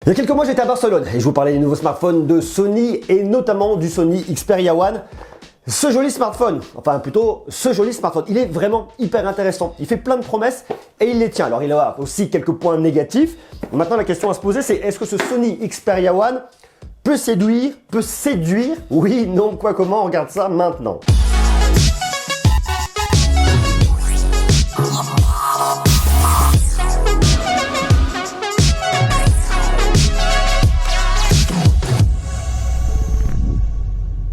Il y a quelques mois, j'étais à Barcelone et je vous parlais des nouveaux smartphones de Sony et notamment du Sony Xperia One. Ce joli smartphone, enfin plutôt ce joli smartphone, il est vraiment hyper intéressant. Il fait plein de promesses et il les tient. Alors il a aussi quelques points négatifs. Maintenant la question à se poser c'est est-ce que ce Sony Xperia One peut séduire, Oui, non, quoi, comment, on regarde ça maintenant.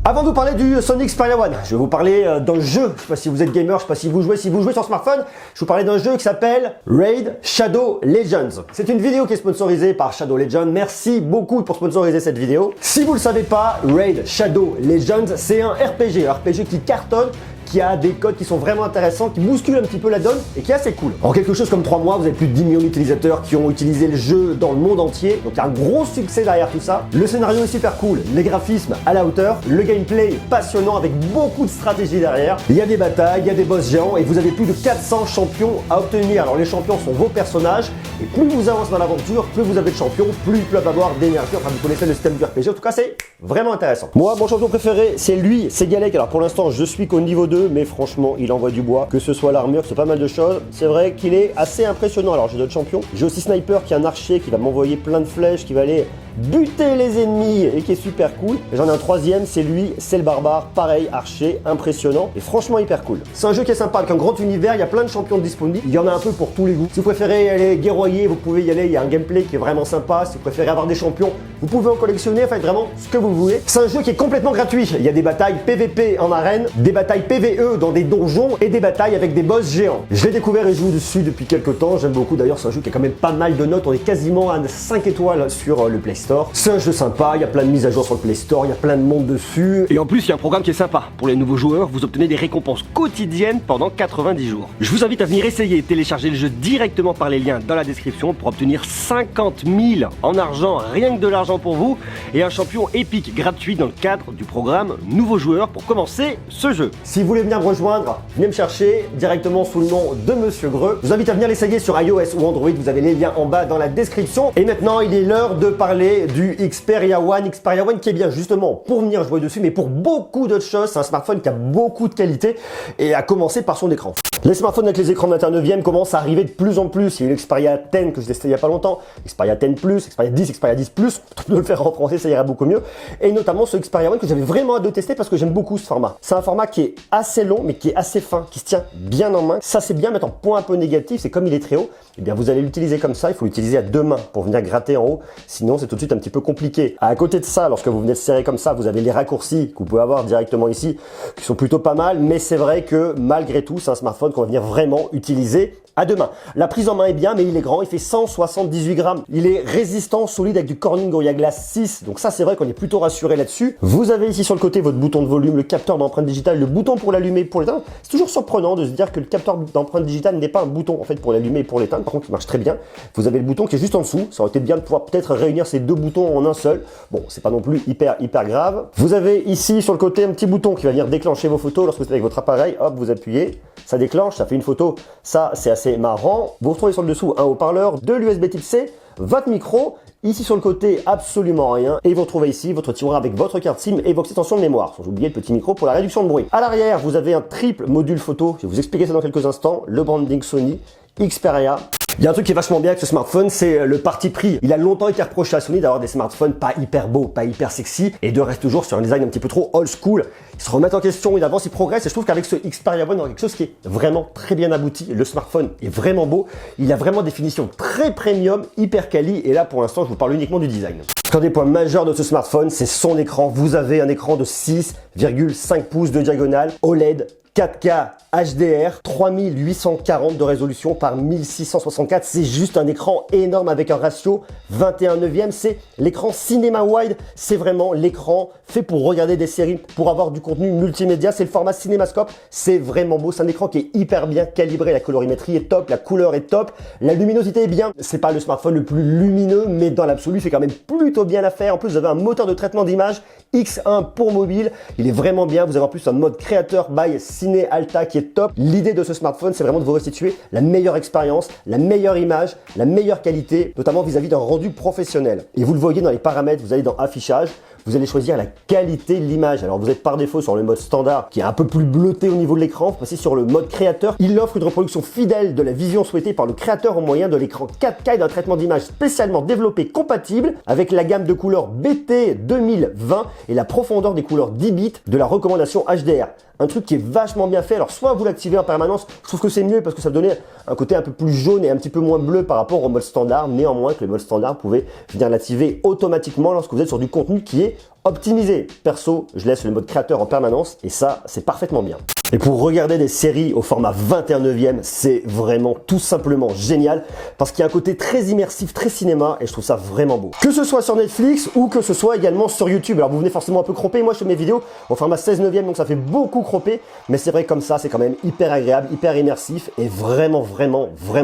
Avant de vous parler du Sony Xperia One, je vais vous parler d'un jeu. Je sais pas si vous êtes gamer, je sais pas si vous jouez sur smartphone. Je vais vous parler d'un jeu qui s'appelle Raid Shadow Legends. C'est une vidéo qui est sponsorisée par Shadow Legends. Merci beaucoup pour sponsoriser cette vidéo. Si vous le savez pas, Raid Shadow Legends, c'est un RPG qui cartonne, qui a des codes qui sont vraiment intéressants, qui bousculent un petit peu la donne et qui est assez cool. En quelque chose comme 3 mois, vous avez plus de 10 millions d'utilisateurs qui ont utilisé le jeu dans le monde entier. Donc il y a un gros succès derrière tout ça. Le scénario est super cool, les graphismes à la hauteur, le gameplay passionnant avec beaucoup de stratégie derrière. Il y a des batailles, il y a des boss géants et vous avez plus de 400 champions à obtenir. Alors les champions sont vos personnages et plus vous avancez dans l'aventure, plus vous avez de champions, plus ils peuvent avoir d'énergie. Enfin vous connaissez le système du RPG, en tout cas c'est vraiment intéressant. Moi, mon champion préféré, c'est lui, c'est Galek. Alors pour l'instant, je suis qu'au niveau 2. Mais franchement, il envoie du bois, que ce soit l'armure, que ce soit pas mal de choses. C'est vrai qu'il est assez impressionnant. Alors j'ai d'autres champions. J'ai aussi Sniper qui est un archer qui va m'envoyer plein de flèches, qui va aller buter les ennemis et qui est super cool. J'en ai un troisième, c'est lui, c'est le barbare, pareil, archer, impressionnant et franchement hyper cool. C'est un jeu qui est sympa avec un grand univers, il y a plein de champions disponibles, il y en a un peu pour tous les goûts. Si vous préférez aller guerroyer, vous pouvez y aller, il y a un gameplay qui est vraiment sympa. Si vous préférez avoir des champions, vous pouvez en collectionner, enfin vraiment ce que vous voulez. C'est un jeu qui est complètement gratuit. Il y a des batailles PVP en arène, des batailles PVE dans des donjons et des batailles avec des boss géants. Je l'ai découvert et je joue dessus depuis quelques temps, j'aime beaucoup. D'ailleurs c'est un jeu qui a quand même pas mal de notes, on est quasiment à 5 étoiles sur le Play Store. C'est un jeu sympa, il y a plein de mises à jour sur le Play Store, il y a plein de monde dessus. Et en plus il y a un programme qui est sympa. Pour les nouveaux joueurs, vous obtenez des récompenses quotidiennes pendant 90 jours. Je vous invite à venir essayer et télécharger le jeu directement par les liens dans la description pour obtenir 50 000 en argent, rien que de l'argent pour vous, et un champion épique gratuit dans le cadre du programme Nouveaux joueurs pour commencer ce jeu. Si vous voulez venir me rejoindre, venez me chercher directement sous le nom de Monsieur Greux. Je vous invite à venir l'essayer sur iOS ou Android, vous avez les liens en bas dans la description. Et maintenant, il est l'heure de parler du Xperia One. Xperia One qui est bien justement pour venir jouer dessus, mais pour beaucoup d'autres choses. C'est un smartphone qui a beaucoup de qualité et à commencer par son écran. Les smartphones avec les écrans 21/9 commencent à arriver de plus en plus. Il y a eu l'Xperia 10 que je testais il n'y a pas longtemps, Xperia 10 Plus, Xperia 10, Xperia 10 Plus. On peut le faire en français, ça ira beaucoup mieux. Et notamment ce Xperia One que j'avais vraiment hâte de tester parce que j'aime beaucoup ce format. C'est un format qui est assez long mais qui est assez fin, qui se tient bien en main. Ça c'est bien, mais en point un peu négatif, c'est comme il est très haut, eh bien vous allez l'utiliser comme ça, il faut l'utiliser à 2 mains pour venir gratter en haut, sinon c'est tout de suite un petit peu compliqué. À côté de ça, lorsque vous venez de serrer comme ça, vous avez les raccourcis que vous pouvez avoir directement ici, qui sont plutôt pas mal, mais c'est vrai que malgré tout, c'est un smartphone qu'on va venir vraiment utiliser à 2 mains. La prise en main est bien, mais il est grand, il fait 178 grammes. Il est résistant, solide avec du Corning Gorilla Glass 6. Donc ça, c'est vrai qu'on est plutôt rassuré là-dessus. Vous avez ici sur le côté votre bouton de volume, le capteur d'empreinte digitale, le bouton pour l'allumer, pour l'éteindre. C'est toujours surprenant de se dire que le capteur d'empreinte digitale n'est pas un bouton en fait pour l'allumer et pour l'éteindre. Par contre, il marche très bien. Vous avez le bouton qui est juste en dessous. Ça aurait été bien de pouvoir peut-être réunir ces 2 boutons en un seul. Bon, c'est pas non plus hyper grave. Vous avez ici sur le côté un petit bouton qui va venir déclencher vos photos lorsque vous êtes avec votre appareil. Hop, vous appuyez, ça déclenche, ça fait une photo. Ça, c'est assez marrant. Vous retrouvez sur le dessous un haut-parleur, de l'USB type C, votre micro, ici sur le côté absolument rien, et vous retrouvez ici votre tiroir avec votre carte SIM et votre extension de mémoire, sans oublier le petit micro pour la réduction de bruit. À l'arrière, vous avez un triple module photo, je vais vous expliquer ça dans quelques instants, le branding Sony, Xperia. Il y a un truc qui est vachement bien avec ce smartphone, c'est le parti pris. Il a longtemps été reproché à Sony d'avoir des smartphones pas hyper beaux, pas hyper sexy, et de rester toujours sur un design un petit peu trop old school. Ils se remettent en question, ils avancent, ils progressent, et je trouve qu'avec ce Xperia One, on a quelque chose qui est vraiment très bien abouti. Le smartphone est vraiment beau, il a vraiment des finitions très premium, hyper quali, et là pour l'instant je vous parle uniquement du design. Un des points majeurs de ce smartphone, c'est son écran. Vous avez un écran de 6,5 pouces de diagonale, OLED, 4K HDR, 3840 de résolution par 1664. C'est juste un écran énorme avec un ratio 21/9. C'est l'écran Cinema Wide. C'est vraiment l'écran fait pour regarder des séries, pour avoir du contenu multimédia. C'est le format Cinémascope. C'est vraiment beau. C'est un écran qui est hyper bien calibré. La colorimétrie est top, la couleur est top, la luminosité est bien. C'est pas le smartphone le plus lumineux, mais dans l'absolu, c'est quand même plutôt bien à faire. En plus, vous avez un moteur de traitement d'image X1 pour mobile. Il est vraiment bien. Vous avez en plus un mode créateur by Ciné Alta qui est top. L'idée de ce smartphone, c'est vraiment de vous restituer la meilleure expérience, la meilleure image, la meilleure qualité, notamment vis-à-vis d'un rendu professionnel. Et vous le voyez dans les paramètres, vous allez dans affichage, vous allez choisir la qualité de l'image. Alors vous êtes par défaut sur le mode standard qui est un peu plus bleuté au niveau de l'écran. Vous passez sur le mode créateur. Il offre une reproduction fidèle de la vision souhaitée par le créateur au moyen de l'écran 4K et d'un traitement d'image spécialement développé compatible avec la gamme de couleurs BT 2020 et la profondeur des couleurs 10 bits de la recommandation HDR. Un truc qui est vachement bien fait. Alors soit vous l'activez en permanence, je trouve que c'est mieux parce que ça donnait un côté un peu plus jaune et un petit peu moins bleu par rapport au mode standard. Néanmoins, que le mode standard, vous pouvez venir l'activer automatiquement lorsque vous êtes sur du contenu qui est optimisé. Perso, je laisse le mode créateur en permanence et ça, c'est parfaitement bien. Et pour regarder des séries au format 21/9e, c'est vraiment tout simplement génial parce qu'il y a un côté très immersif, très cinéma et je trouve ça vraiment beau. Que ce soit sur Netflix ou que ce soit également sur YouTube. Alors vous venez forcément un peu cropper. Moi, je fais mes vidéos au format 16/9e, donc ça fait beaucoup croppé. Mais c'est vrai que comme ça, c'est quand même hyper agréable, hyper immersif et vraiment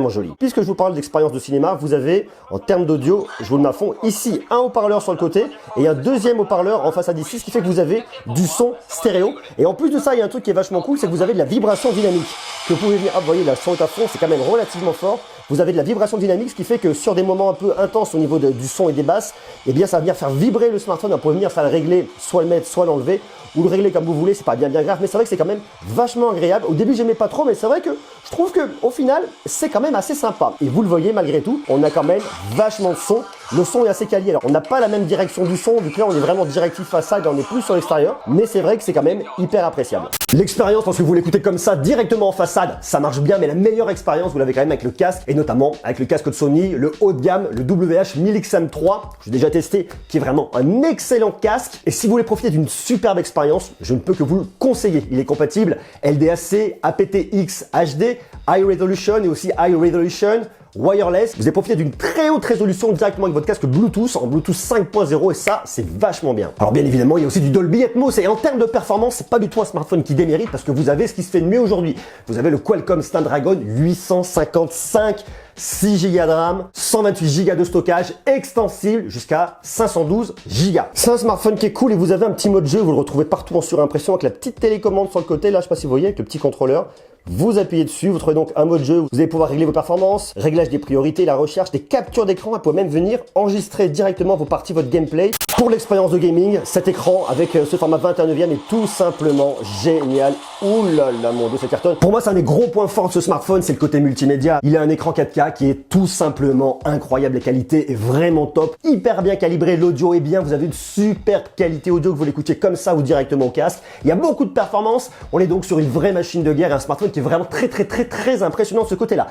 joli. Puisque je vous parle d'expérience de cinéma, vous avez en termes d'audio, je vous le mets à fond, ici un haut-parleur sur le côté et un deuxième haut-parleur en façade ici, ce qui fait que vous avez du son stéréo. Et en plus de ça, il y a un truc qui est vachement cool, c'est que vous avez de la vibration dynamique. Que vous pouvez venir, vous voyez, la son est à fond, c'est quand même relativement fort. Vous avez de la vibration dynamique, ce qui fait que sur des moments un peu intenses au niveau du son et des basses, eh bien ça va venir faire vibrer le smartphone. Vous pouvez venir faire le régler, soit le mettre, soit l'enlever, ou le régler comme vous voulez, c'est pas bien grave, mais c'est vrai que c'est quand même vachement agréable. Au début, j'aimais pas trop, mais c'est vrai que je trouve que au final, c'est quand même assez sympa. Et vous le voyez, malgré tout, on a quand même vachement de son. Le son est assez quali. Alors, on n'a pas la même direction du son, vu que là, on est vraiment directif façade, on est plus sur l'extérieur, mais c'est vrai que c'est quand même hyper appréciable. L'expérience, lorsque vous l'écoutez comme ça, directement en façade, ça marche bien, mais la meilleure expérience, vous l'avez quand même avec le casque, et notamment avec le casque de Sony, le haut de gamme, le WH-1000XM3, que j'ai déjà testé, qui est vraiment un excellent casque. Et si vous voulez profiter d'une superbe expérience, je ne peux que vous le conseiller. Il est compatible LDAC, aptX HD, High Resolution et aussi High Resolution wireless. Vous allez profiter d'une très haute résolution directement avec votre casque Bluetooth en Bluetooth 5.0 et ça, c'est vachement bien. Alors bien évidemment, il y a aussi du Dolby Atmos et en termes de performance, c'est pas du tout un smartphone qui démérite parce que vous avez ce qui se fait de mieux aujourd'hui. Vous avez le Qualcomm Snapdragon 855, 6 Go de RAM, 128 Go de stockage, extensible jusqu'à 512 Go. C'est un smartphone qui est cool et vous avez un petit mode jeu, vous le retrouvez partout en surimpression avec la petite télécommande sur le côté, là je sais pas si vous voyez, avec le petit contrôleur. Vous appuyez dessus, vous trouvez donc un mode jeu, vous allez pouvoir régler vos performances, réglage des priorités, la recherche, des captures d'écran, vous pouvez même venir enregistrer directement vos parties, votre gameplay. Pour l'expérience de gaming, cet écran avec ce format 21/9e est tout simplement génial. Ouh là là, mon dieu, ça cartonne. Pour moi, c'est un des gros points forts de ce smartphone, c'est le côté multimédia. Il a un écran 4K qui est tout simplement incroyable, la qualité est vraiment top, hyper bien calibré, l'audio est bien, vous avez une superbe qualité audio que vous l'écoutiez comme ça ou directement au casque. Il y a beaucoup de performance, on est donc sur une vraie machine de guerre, un smartphone qui est vraiment très impressionnant de ce côté-là.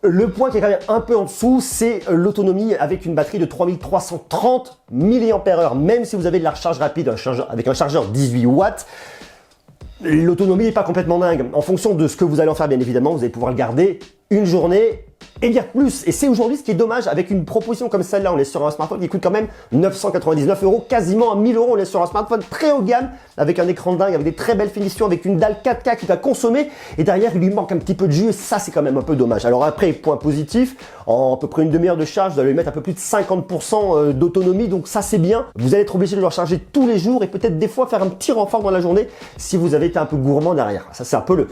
Le point qui est quand même un peu en dessous, c'est l'autonomie avec une batterie de 3330 mAh. Même si vous avez de la recharge rapide avec un chargeur 18 watts, l'autonomie n'est pas complètement dingue. En fonction de ce que vous allez en faire, bien évidemment, vous allez pouvoir le garder une journée et bien plus. Et c'est aujourd'hui ce qui est dommage avec une proposition comme celle-là. On est sur un smartphone qui coûte quand même 999 €, quasiment à 1000 €. On est sur un smartphone très haut de gamme avec un écran dingue, avec des très belles finitions, avec une dalle 4K qui va consommer. Et derrière, il lui manque un petit peu de jus et ça, c'est quand même un peu dommage. Alors après, point positif, en à peu près une demi-heure de charge, vous allez lui mettre un peu plus de 50% d'autonomie. Donc ça, c'est bien. Vous allez être obligé de le recharger tous les jours et peut-être des fois faire un petit renfort dans la journée si vous avez été un peu gourmand derrière. Ça, c'est un peu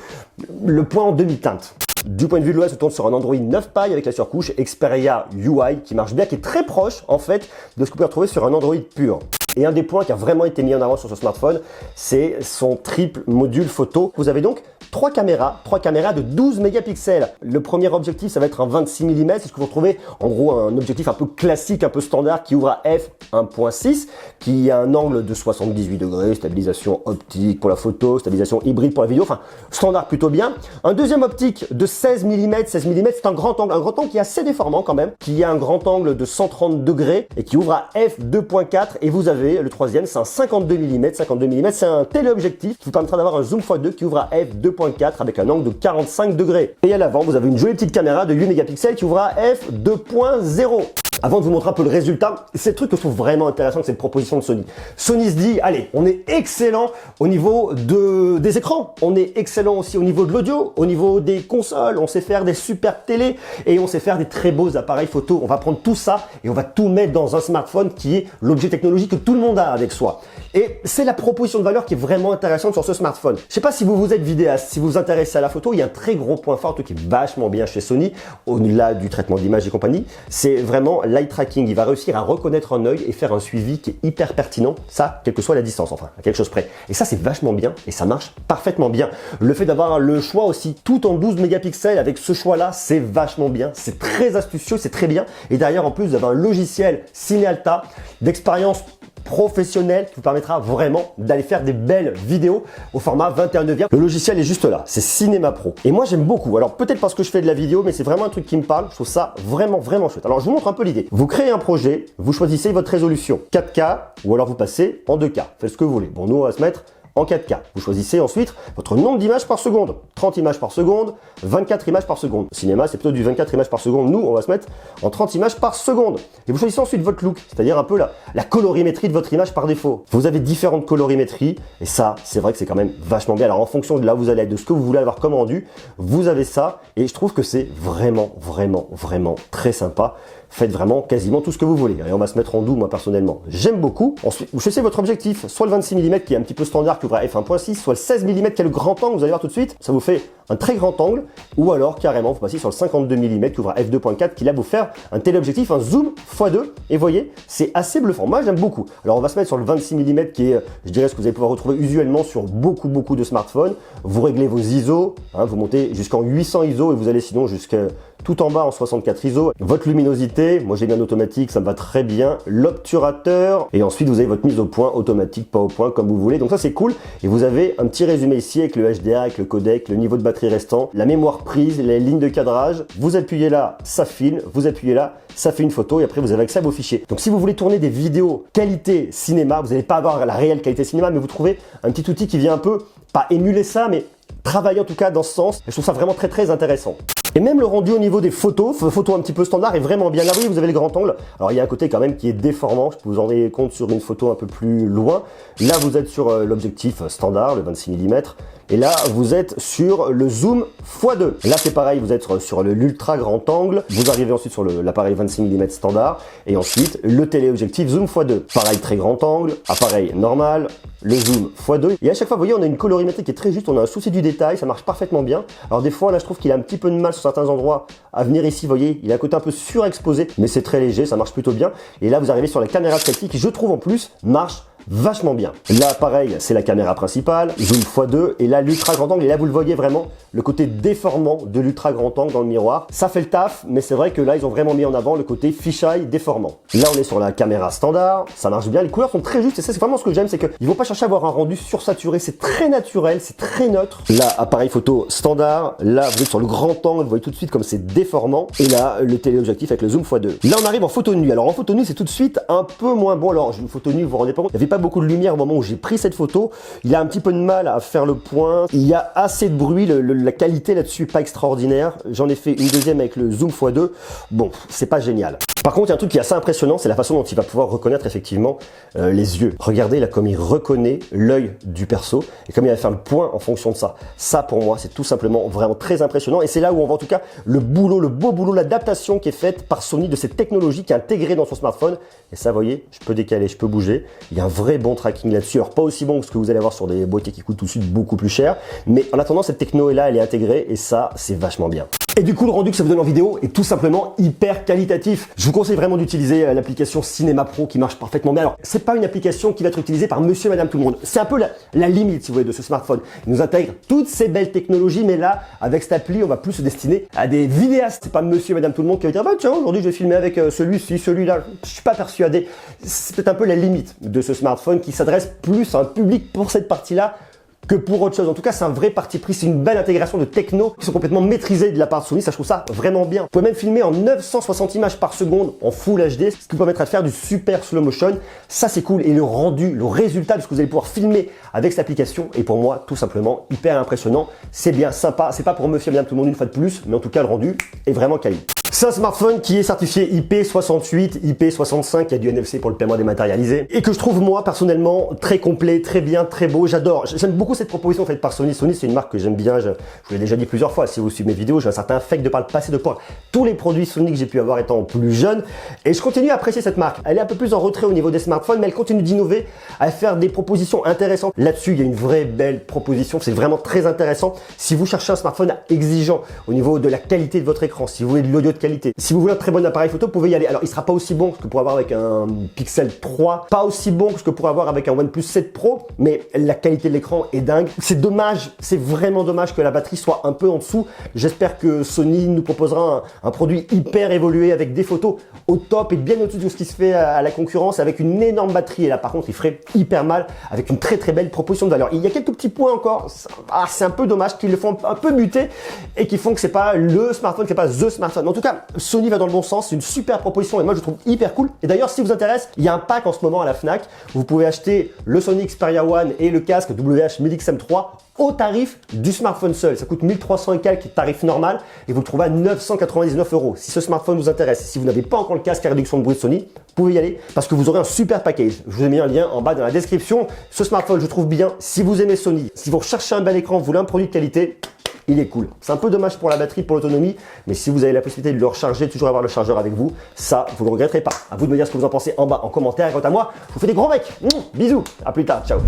le point en demi-teinte. Du point de vue de l'OS, on tourne sur un Android 9 Pie avec la surcouche Xperia UI qui marche bien, qui est très proche en fait de ce que vous pouvez retrouver sur un Android pur. Et un des points qui a vraiment été mis en avant sur ce smartphone, c'est son triple module photo. Vous avez donc trois caméras de 12 mégapixels. Le premier objectif, ça va être un 26 mm, c'est ce que vous retrouvez en gros un objectif un peu classique, un peu standard qui ouvre à f1.6, qui a un angle de 78 degrés, stabilisation optique pour la photo, stabilisation hybride pour la vidéo, enfin standard plutôt bien. Un deuxième optique de 16 mm, c'est un grand angle qui est assez déformant quand même, qui a un grand angle de 130 degrés et qui ouvre à f2.4 et vous avez le troisième, c'est un 52 mm, c'est un téléobjectif qui vous permettra d'avoir un zoom x2 qui ouvre à f2.4 avec un angle de 45 degrés. Et à l'avant, vous avez une jolie petite caméra de 8 mégapixels qui ouvre à f2.0. Avant de vous montrer un peu le résultat, c'est le truc que je trouve vraiment intéressant de cette proposition de Sony. Sony se dit, allez, on est excellent au niveau des écrans, on est excellent aussi au niveau de l'audio, au niveau des consoles, on sait faire des super télés et on sait faire des très beaux appareils photo. On va prendre tout ça et on va tout mettre dans un smartphone qui est l'objet technologique que tout le monde a avec soi. Et c'est la proposition de valeur qui est vraiment intéressante sur ce smartphone. Je sais pas si vous êtes vidéaste, si vous vous intéressez à la photo, il y a un très gros point fort, un truc qui est vachement bien chez Sony, au-delà du traitement d'image et compagnie, c'est vraiment l'eye tracking. Il va réussir à reconnaître un œil et faire un suivi qui est hyper pertinent, ça, quelle que soit la distance, enfin, à quelque chose près. Et ça, c'est vachement bien et ça marche parfaitement bien. Le fait d'avoir le choix aussi tout en 12 mégapixels avec ce choix-là, c'est vachement bien, c'est très astucieux, c'est très bien. Et derrière, en plus, vous avez un logiciel Cinealta d'expérience professionnel qui vous permettra vraiment d'aller faire des belles vidéos au format 21/9. Le logiciel est juste là, c'est Cinema Pro. Et moi j'aime beaucoup, alors peut-être parce que je fais de la vidéo, mais c'est vraiment un truc qui me parle, je trouve ça vraiment chouette. Alors je vous montre un peu l'idée. Vous créez un projet, vous choisissez votre résolution 4K ou alors vous passez en 2K, faites ce que vous voulez. Bon, nous on va se mettre en 4K. Vous choisissez ensuite votre nombre d'images par seconde. 30 images par seconde, 24 images par seconde. Cinéma, c'est plutôt du 24 images par seconde. Nous, on va se mettre en 30 images par seconde. Et vous choisissez ensuite votre look, c'est-à-dire un peu la colorimétrie de votre image par défaut. Vous avez différentes colorimétries et ça, c'est vrai que c'est quand même vachement bien. Alors en fonction de là où vous allez être, de ce que vous voulez avoir comme rendu, vous avez ça et je trouve que c'est vraiment très sympa. Faites vraiment quasiment tout ce que vous voulez. Et on va se mettre en doux, moi personnellement. J'aime beaucoup. Ensuite, vous choisissez votre objectif, soit le 26 mm qui est un petit peu standard, qui ouvre à f1.6, soit le 16 mm qui est le grand angle, vous allez voir tout de suite, ça vous fait un très grand angle, ou alors carrément vous passez sur le 52 mm qui ouvre à f2.4 qui là vous faire un téléobjectif, un zoom x2, et vous voyez, c'est assez bluffant. Moi j'aime beaucoup. Alors on va se mettre sur le 26 mm qui est, je dirais, ce que vous allez pouvoir retrouver usuellement sur beaucoup de smartphones. Vous réglez vos ISO, hein, vous montez jusqu'en 800 ISO et vous allez sinon jusqu'à tout en bas en 64 ISO. Votre luminosité, moi j'ai mis en automatique, ça me va très bien. L'obturateur, et ensuite vous avez votre mise au point automatique, pas au point, comme vous voulez. Donc ça c'est cool. Et vous avez un petit résumé ici avec le HDR, avec le codec, le niveau de batterie restant, la mémoire prise, les lignes de cadrage. Vous appuyez là, ça filme. Vous appuyez là, ça fait une photo et après vous avez accès à vos fichiers. Donc si vous voulez tourner des vidéos qualité cinéma, vous n'allez pas avoir la réelle qualité cinéma, mais vous trouvez un petit outil qui vient un peu, pas émuler ça, mais travailler en tout cas dans ce sens. Et je trouve ça vraiment très intéressant. Et même le rendu au niveau des photos un petit peu standard est vraiment bien. Là, oui, vous avez le grand angle. Alors, il y a un côté quand même qui est déformant. Je peux vous en rendre compte sur une photo un peu plus loin. Là, vous êtes sur l'objectif standard, le 26 mm. Et là, vous êtes sur le zoom x2. Là, c'est pareil, vous êtes sur l'ultra grand angle. Vous arrivez ensuite sur l'appareil 26 mm standard. Et ensuite, le téléobjectif zoom x2. Pareil, très grand angle. Appareil normal. Le zoom x2. Et à chaque fois, vous voyez, on a une colorimétrie qui est très juste. On a un souci du détail. Ça marche parfaitement bien. Alors, des fois, là, je trouve qu'il a un petit peu de mal sur certains endroits à venir ici. Vous voyez, il a un côté un peu surexposé. Mais c'est très léger. Ça marche plutôt bien. Et là, vous arrivez sur la caméra de selfie qui, je trouve, en plus, marche vachement bien. Là, pareil, c'est la caméra principale, zoom x2, et là, l'ultra grand angle, et là, vous le voyez vraiment, le côté déformant de l'ultra grand angle dans le miroir. Ça fait le taf, mais c'est vrai que là, ils ont vraiment mis en avant le côté fisheye déformant. Là, on est sur la caméra standard, ça marche bien, les couleurs sont très justes, et ça, c'est vraiment ce que j'aime, c'est qu'ils vont pas chercher à avoir un rendu sursaturé, c'est très naturel, c'est très neutre. Là, appareil photo standard, là, vous êtes sur le grand angle, vous voyez tout de suite comme c'est déformant, et là, le téléobjectif avec le zoom x2. Là, on arrive en photo nue. Alors, en photo nue, c'est tout de suite un peu moins bon. Alors, une photo nue, vous vous rendez pas compte, il n'y avait pas beaucoup de lumière au moment où j'ai pris cette photo. Il y a un petit peu de mal à faire le point. Il y a assez de bruit. La qualité là-dessus pas extraordinaire. J'en ai fait une deuxième avec le zoom x2. Bon, c'est pas génial. Par contre, il y a un truc qui est assez impressionnant, c'est la façon dont il va pouvoir reconnaître effectivement les yeux. Regardez là comme il reconnaît l'œil du perso et comme il va faire le point en fonction de ça. Ça pour moi, c'est tout simplement vraiment très impressionnant et c'est là où on voit en tout cas le boulot, le beau boulot, l'adaptation qui est faite par Sony de cette technologie qui est intégrée dans son smartphone. Et ça, vous voyez, je peux décaler, je peux bouger. Il y a un vrai bon tracking là-dessus. Alors pas aussi bon que ce que vous allez avoir sur des boîtiers qui coûtent tout de suite beaucoup plus cher, mais en attendant, cette techno est là, elle est intégrée et ça, c'est vachement bien. Et du coup, le rendu que ça vous donne en vidéo est tout simplement hyper qualitatif. Je vous conseille vraiment d'utiliser l'application Cinema Pro qui marche parfaitement bien. Alors, c'est pas une application qui va être utilisée par monsieur et madame tout le monde. C'est un peu la limite, si vous voulez, de ce smartphone. Il nous intègre toutes ces belles technologies, mais là, avec cette appli, on va plus se destiner à des vidéastes. C'est pas monsieur et madame tout le monde qui va dire, bah tiens, aujourd'hui, je vais filmer avec celui-ci, celui-là. Je suis pas persuadé. C'est peut-être un peu la limite de ce smartphone qui s'adresse plus à un public pour cette partie-là que pour autre chose. En tout cas, c'est un vrai parti pris, c'est une belle intégration de techno qui sont complètement maîtrisées de la part de Sony, ça je trouve ça vraiment bien. Vous pouvez même filmer en 960 images par seconde en Full HD, ce qui vous permettra de faire du super slow motion. Ça c'est cool et le rendu, le résultat de ce que vous allez pouvoir filmer avec cette application est pour moi tout simplement hyper impressionnant. C'est bien sympa, c'est pas pour monsieur et madame tout le monde une fois de plus, mais en tout cas le rendu est vraiment quali. C'est un smartphone qui est certifié IP68, IP65, il y a du NFC pour le paiement dématérialisé, et que je trouve moi personnellement très complet, très bien, très beau, j'adore. J'aime beaucoup cette proposition faite par Sony. Sony c'est une marque que j'aime bien, je vous l'ai déjà dit plusieurs fois, si vous suivez mes vidéos, j'ai un certain affect de par le passé de par tous les produits Sony que j'ai pu avoir étant plus jeune, et je continue à apprécier cette marque. Elle est un peu plus en retrait au niveau des smartphones, mais elle continue d'innover, à faire des propositions intéressantes. Là-dessus, il y a une vraie belle proposition, c'est vraiment très intéressant. Si vous cherchez un smartphone exigeant au niveau de la qualité de votre écran, si vous voulez de l'audio de qualité, si vous voulez un très bon appareil photo, vous pouvez y aller. Alors, il sera pas aussi bon que ce que pourrait avoir avec un Pixel 3, pas aussi bon que ce que pourrait avoir avec un OnePlus 7 Pro, mais la qualité de l'écran est dingue. C'est dommage, c'est vraiment dommage que la batterie soit un peu en dessous. J'espère que Sony nous proposera un produit hyper évolué avec des photos au top et bien au-dessus de ce qui se fait à la concurrence avec une énorme batterie. Et là, par contre, il ferait hyper mal avec une très très belle proposition de valeur. Il y a quelques petits points encore. C'est un peu dommage qu'ils le font un peu muter et qui font que c'est pas le smartphone, que c'est pas the smartphone. En tout cas, Sony va dans le bon sens, c'est une super proposition et moi je trouve hyper cool. Et d'ailleurs, si vous intéresse, il y a un pack en ce moment à la Fnac. Vous pouvez acheter le Sony Xperia One et le casque WH-Medix M3 au tarif du smartphone seul. Ça coûte 1300 et quelques, tarif normal, et vous le trouvez à 999 €. Si ce smartphone vous intéresse, si vous n'avez pas encore le casque à réduction de bruit de Sony, vous pouvez y aller parce que vous aurez un super package. Je vous ai mis un lien en bas dans la description. Ce smartphone, je trouve bien. Si vous aimez Sony, si vous recherchez un bel écran, vous voulez un produit de qualité, il est cool. C'est un peu dommage pour la batterie, pour l'autonomie, mais si vous avez la possibilité de le recharger, toujours avoir le chargeur avec vous, ça, vous ne le regretterez pas. À vous de me dire ce que vous en pensez en bas en commentaire. Et quant à moi, je vous fais des gros becs. Bisous. À plus tard. Ciao.